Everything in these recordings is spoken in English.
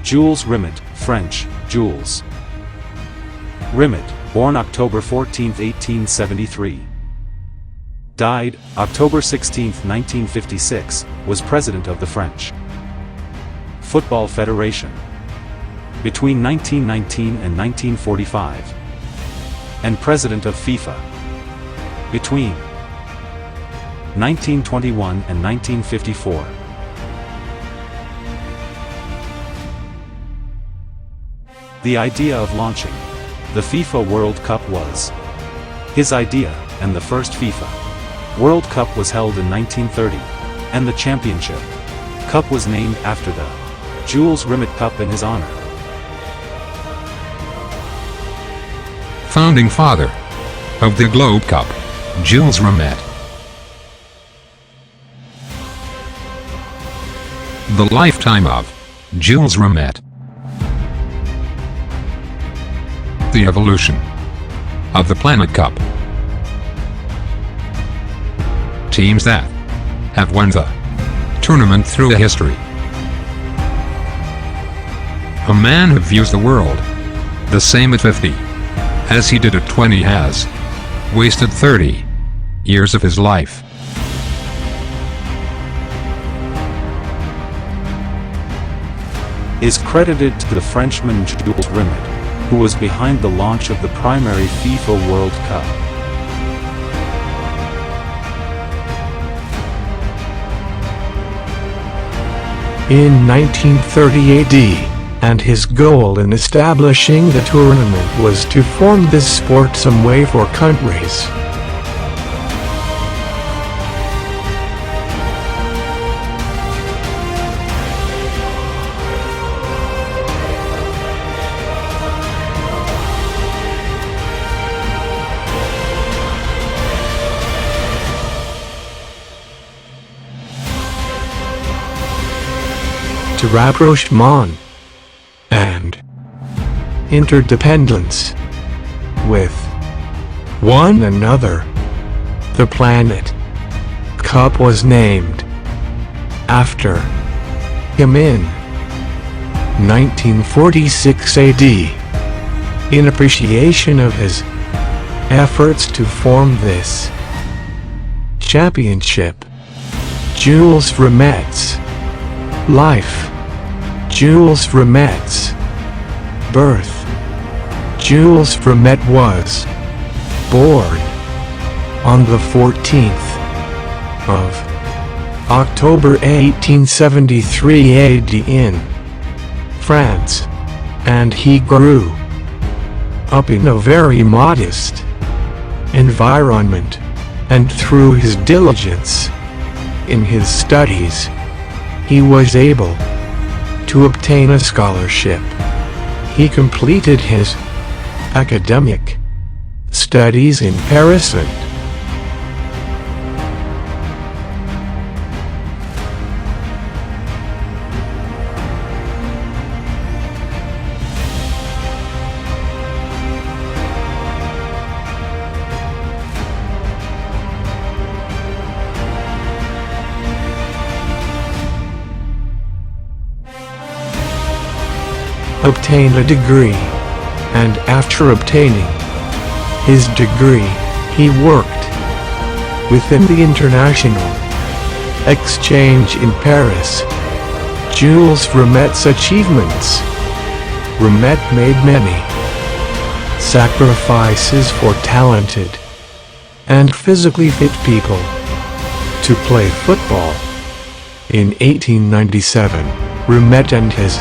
Jules Rimet, French, Jules Rimet, born October 14, 1873. Died, October 16, 1956, was President of the French Football Federation between 1919 and 1945, and President of FIFA between 1921 and 1954. The idea of launching the FIFA World Cup was his idea, and the first FIFA World Cup was held in 1930, and the Championship Cup was named after the Jules Rimet Cup in his honor. Founding father of the Globe Cup, Jules Rimet. The lifetime of Jules Rimet. The evolution of the Planet Cup. Teams that have won the tournament through the history. A man who views the world the same at 50 as he did at 20 has wasted 30 years of his life. Is credited to the Frenchman Jules Rimet, who was behind the launch of the primary FIFA World Cup. In 1930 AD, and his goal in establishing the tournament was to form this sport some way for countries. To rapprochement and interdependence with one another. The Planet Cup was named after him in 1946 AD in appreciation of his efforts to form this championship. Jules Rimet's life. Jules Rimet's birth. Jules Rimet was born on the 14th of October 1873 AD in France, and he grew up in a very modest environment, and through his diligence in his studies, he was able to obtain a scholarship. He completed his academic studies in Paris and obtained a degree, and after obtaining his degree, he worked within the international exchange in Paris. Jules Rimet's achievements. Rimet made many sacrifices for talented and physically fit people to play football. In 1897, Rimet and his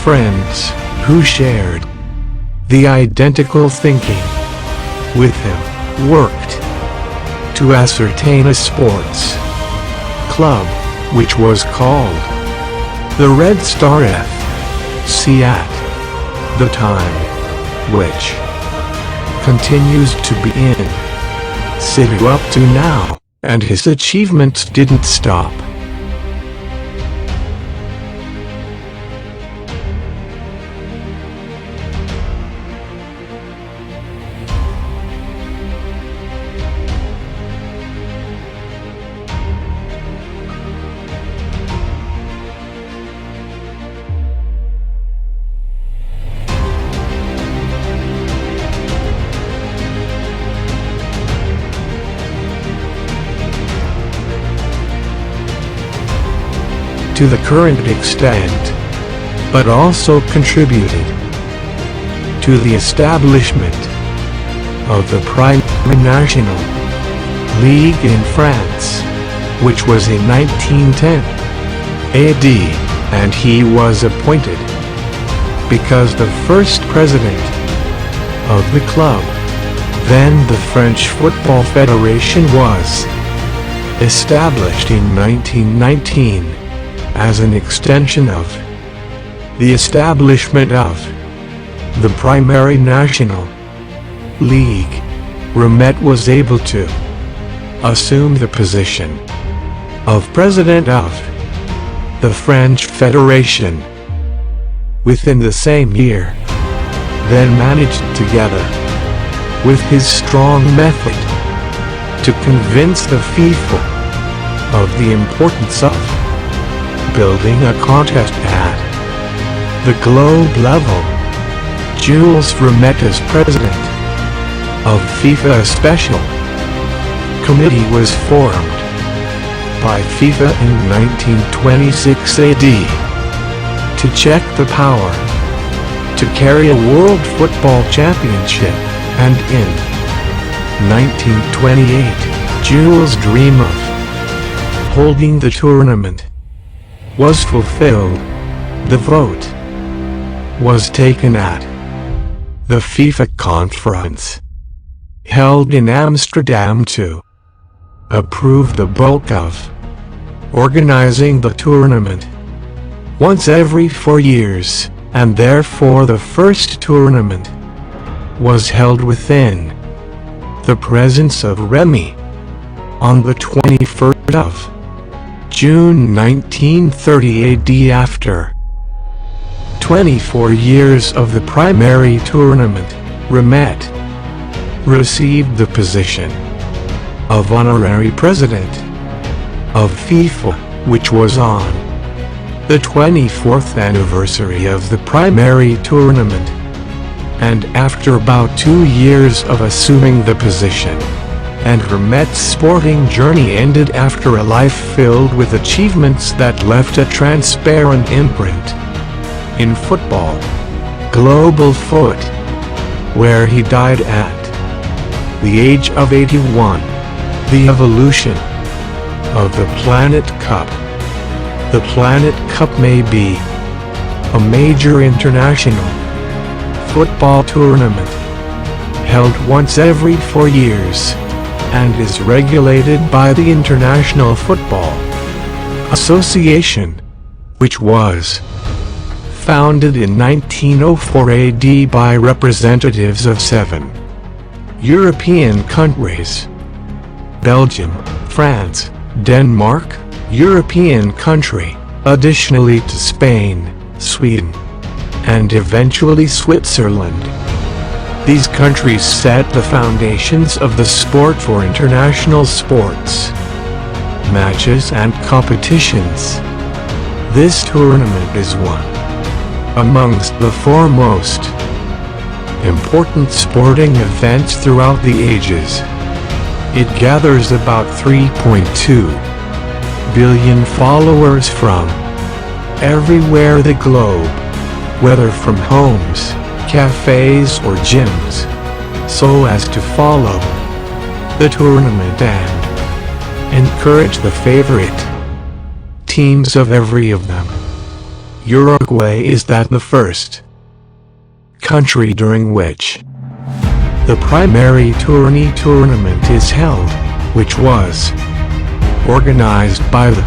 friends, who shared the identical thinking with him, worked to ascertain a sports club, which was called the Red Star FC at the time, which continues to be in situ up to now, and his achievements didn't stop. to the current extent, but also contributed to the establishment of the Primary National League in France, which was in 1910 AD, and he was appointed because the first president of the club, then the French Football Federation, was established in 1919 as an extension of the establishment of the Primary National League. Rimet was able to assume the position of president of the French Federation within the same year, then managed together with his strong method to convince the FIFA of the importance of building a contest at the globe level. Jules Rimet, as president of FIFA, a special committee was formed by FIFA in 1926 AD to check the power to carry a World Football Championship, and in 1928, Jules' dream of holding the tournament was fulfilled. The vote was taken at the FIFA conference held in Amsterdam to approve the bulk of organizing the tournament once every 4 years, and therefore the first tournament was held within the presence of Remé on the 21st of June 1930 AD. After 24 years of the primary tournament, Rimet received the position of honorary president of FIFA, which was on the 24th anniversary of the primary tournament, and after about 2 years of assuming the position, and Rimet's sporting journey ended after a life filled with achievements that left a transparent imprint in football, global foot, where he died at the age of 81. The evolution of the Planet Cup. The Planet Cup may be a major international football tournament held once every 4 years and is regulated by the International Football Association, which was founded in 1904 AD by representatives of 7 European countries: Belgium, France, Denmark, European country, additionally to Spain, Sweden, and eventually Switzerland. These countries set the foundations of the sport for international sports, matches and competitions. This tournament is one amongst the foremost important sporting events throughout the ages. It gathers about 3.2 billion followers from everywhere the globe, whether from homes, cafes or gyms, so as to follow the tournament and encourage the favorite teams of every of them. Uruguay is the first country during which the primary tournament is held, which was organized by the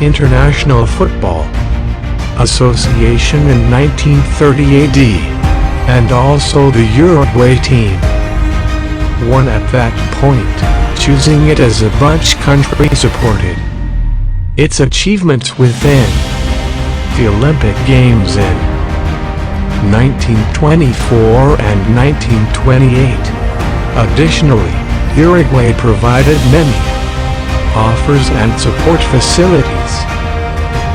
International Football Association in 1930 AD, and also the Uruguay team won at that point, choosing it as a bunch country supported its achievements within the Olympic Games in 1924 and 1928. Additionally, Uruguay provided many offers and support facilities,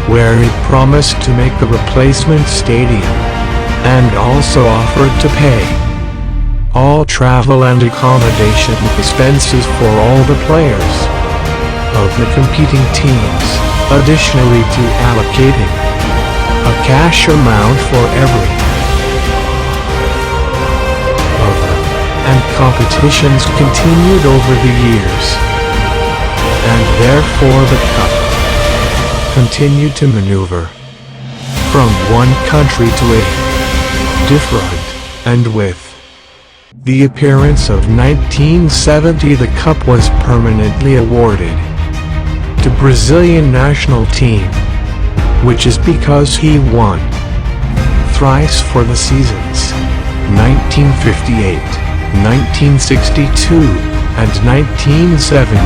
where it promised to make a replacement stadium, and also offered to pay all travel and accommodation expenses for all the players of the competing teams. additionally to allocating a cash amount for every other, and competitions continued over the years, and therefore the cup continued to maneuver from one country to a different, and with the appearance of 1970 the cup was permanently awarded to Brazilian national team, which is because he won thrice for the seasons 1958, 1962, and 1970.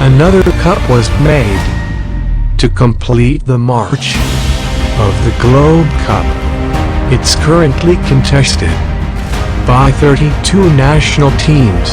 Another cup was made to complete the march of the Globe Cup. It's currently contested by 32 national teams.